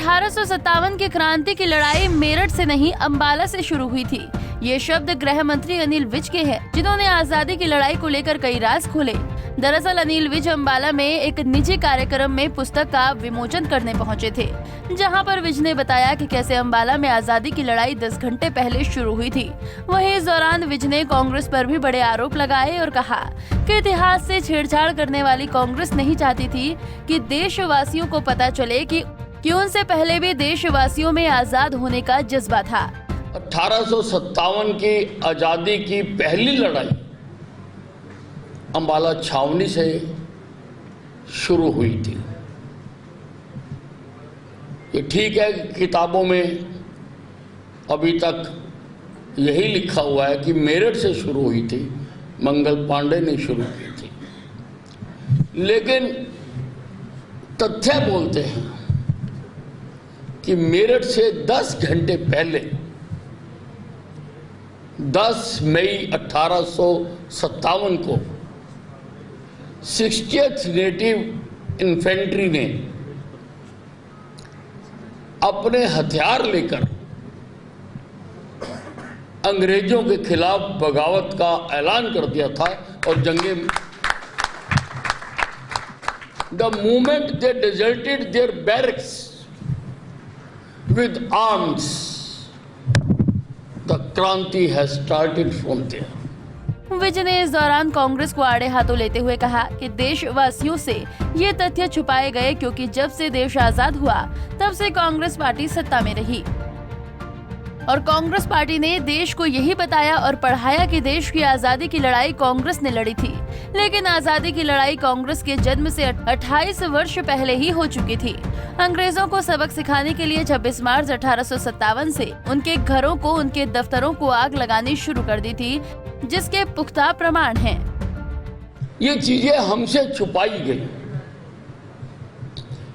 1857 की क्रांति की लड़ाई मेरठ से नहीं अंबाला से शुरू हुई थी। ये शब्द गृह मंत्री अनिल विज के हैं, जिन्होंने आजादी की लड़ाई को लेकर कई राज खोले। दरअसल अनिल विज अंबाला में एक निजी कार्यक्रम में पुस्तक का विमोचन करने पहुंचे थे, जहां पर विज ने बताया कि कैसे अंबाला में आजादी की लड़ाई 10 घंटे पहले शुरू हुई थी। वहीं इस दौरान विज ने कांग्रेस पर भी बड़े आरोप लगाए और कहा कि इतिहास से छेड़छाड़ करने वाली कांग्रेस नहीं चाहती थी कि देशवासियों को पता चले कि उनसे पहले भी देशवासियों में आजाद होने का जज्बा था। 1857 की आजादी की पहली लड़ाई अंबाला छावनी से शुरू हुई थी। ये ठीक है कि किताबों में अभी तक यही लिखा हुआ है कि मेरठ से शुरू हुई थी, मंगल पांडे ने शुरू की थी, लेकिन तथ्य बोलते हैं कि मेरठ से 10 घंटे पहले 10 मई 1857 को 60th नेटिव इन्फेंट्री ने अपने हथियार लेकर अंग्रेजों के खिलाफ बगावत का ऐलान कर दिया था और जंगे the movement they deserted their barracks with arms, the Kranti has started from there. विज ने इस दौरान कांग्रेस को आड़े हाथों लेते हुए कहा कि देशवासियों से ये तथ्य छुपाए गए, क्योंकि जब से देश आजाद हुआ तब से कांग्रेस पार्टी सत्ता में रही और कांग्रेस पार्टी ने देश को यही बताया और पढ़ाया कि देश की आजादी की लड़ाई कांग्रेस ने लड़ी थी। लेकिन आजादी की लड़ाई कांग्रेस के जन्म से 28 वर्ष पहले ही हो चुकी थी। अंग्रेजों को सबक सिखाने के लिए 26 मार्च 1857 से उनके घरों को, उनके दफ्तरों को आग लगानी शुरू कर दी थी, जिसके पुख्ता प्रमाण हैं। ये चीजें हमसे छुपाई गई,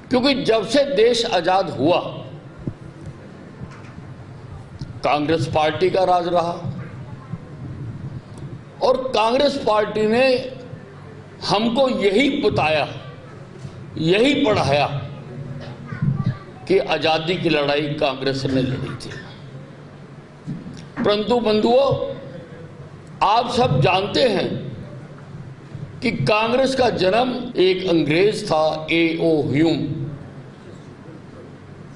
क्योंकि जब से देश आजाद हुआ कांग्रेस पार्टी का राज रहा और कांग्रेस पार्टी ने हमको यही बताया, यही पढ़ाया कि आजादी की लड़ाई कांग्रेस ने लड़ी थी। परंतु बंधुओं, आप सब जानते हैं कि कांग्रेस का जन्म एक अंग्रेज था, A.O. ह्यूम।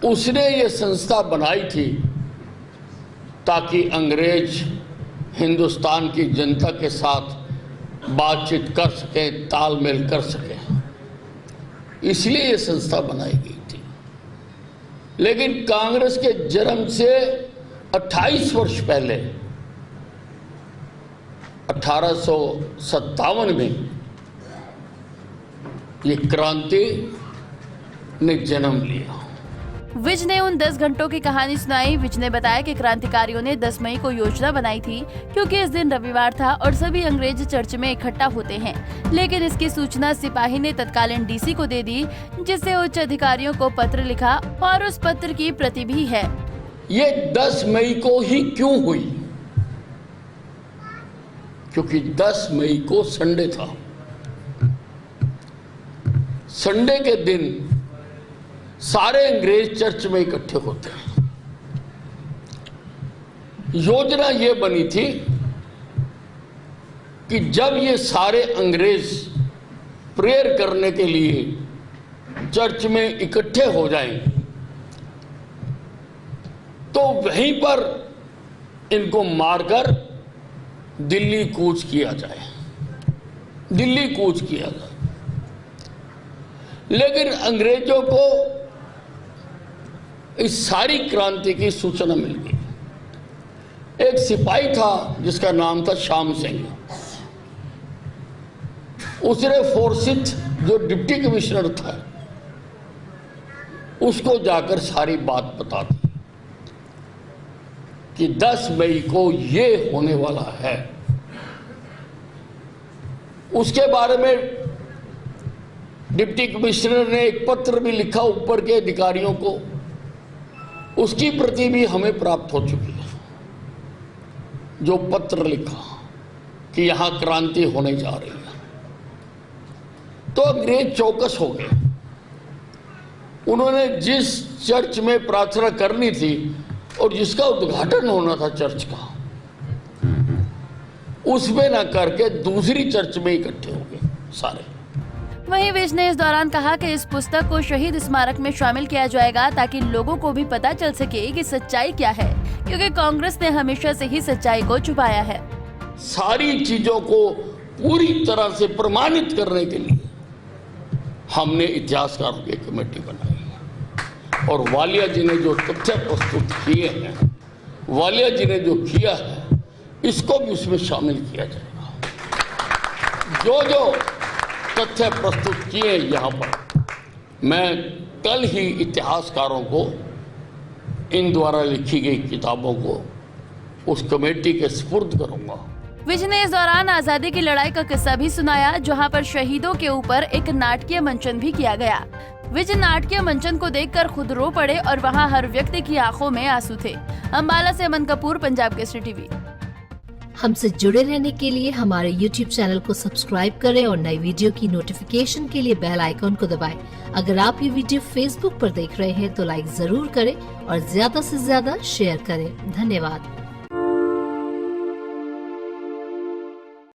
उसने ये संस्था बनाई थी ताकि अंग्रेज हिंदुस्तान की जनता के साथ बातचीत कर सके, तालमेल कर सके, इसलिए ये संस्था बनाई गई थी। लेकिन कांग्रेस के जन्म से 28 वर्ष पहले 1857 में ये क्रांति ने जन्म लिया। विज ने उन 10 घंटों की कहानी सुनाई। विज ने बताया कि क्रांतिकारियों ने 10 मई को योजना बनाई थी, क्योंकि इस दिन रविवार था और सभी अंग्रेज चर्च में इकट्ठा होते हैं। लेकिन इसकी सूचना सिपाही ने तत्कालीन डीसी को दे दी, जिससे उच्च अधिकारियों को पत्र लिखा और उस पत्र की प्रति भी है। ये 10 मई को ही क्यों हुई? क्योंकि 10 मई को संडे था। संडे के दिन सारे अंग्रेज चर्च में इकट्ठे होते हैं। योजना ये बनी थी कि जब ये सारे अंग्रेज प्रेयर करने के लिए चर्च में इकट्ठे हो जाएं, तो वहीं पर इनको मारकर दिल्ली कूच किया जाए, दिल्ली कूच किया जाए। लेकिन अंग्रेजों को इस सारी क्रांति की सूचना मिल गई। एक सिपाही था जिसका नाम था श्याम सिंह। उसने फोर्सिथ, जो डिप्टी कमिश्नर था, उसको जाकर सारी बात बता दी कि 10 मई को ये होने वाला है। उसके बारे में डिप्टी कमिश्नर ने एक पत्र भी लिखा ऊपर के अधिकारियों को, उसकी प्रति भी हमें प्राप्त हो चुकी है। जो पत्र लिखा कि यहां क्रांति होने जा रही है, तो अंग्रेज चौकस हो गए उन्होंने जिस चर्च में प्रार्थना करनी थी और जिसका उद्घाटन होना था चर्च का, उसमें ना करके दूसरी चर्च में इकट्ठे हो गए सारे। वहीं विज ने इस दौरान कहा कि इस पुस्तक को शहीद स्मारक में शामिल किया जाएगा ताकि लोगों को भी पता चल सके कि सच्चाई क्या है, क्योंकि कांग्रेस ने हमेशा से ही सच्चाई को छुपाया है। सारी चीजों को पूरी तरह से प्रमाणित करने के लिए हमने इतिहासकारों की कमेटी बनाई है और वालिया जी ने जो तथ्य प्रस्तुत किए हैं, वालिया जी ने जो किया है, इसको भी उसमें शामिल किया जाएगा। जो जो तथ्य प्रस्तुत किए यहाँ पर, मैं कल ही इतिहासकारों को इन द्वारा लिखी गई किताबों को उस कमेटी के सुपुर्द करूंगा। विज ने इस दौरान आजादी की लड़ाई का किस्सा भी सुनाया, जहां पर शहीदों के ऊपर एक नाटकीय मंचन भी किया गया। विज नाटकीय मंचन को देखकर खुद रो पड़े और वहां हर व्यक्ति की आंखों में आंसू थे। अंबाला से अमन कपूर, पंजाब केसरी टीवी। हमसे जुड़े रहने के लिए हमारे YouTube चैनल को सब्सक्राइब करें और नई वीडियो की नोटिफिकेशन के लिए बेल आइकॉन को दबाएं। अगर आप ये वीडियो Facebook पर देख रहे हैं तो लाइक जरूर करें और ज्यादा से ज्यादा शेयर करें। धन्यवाद।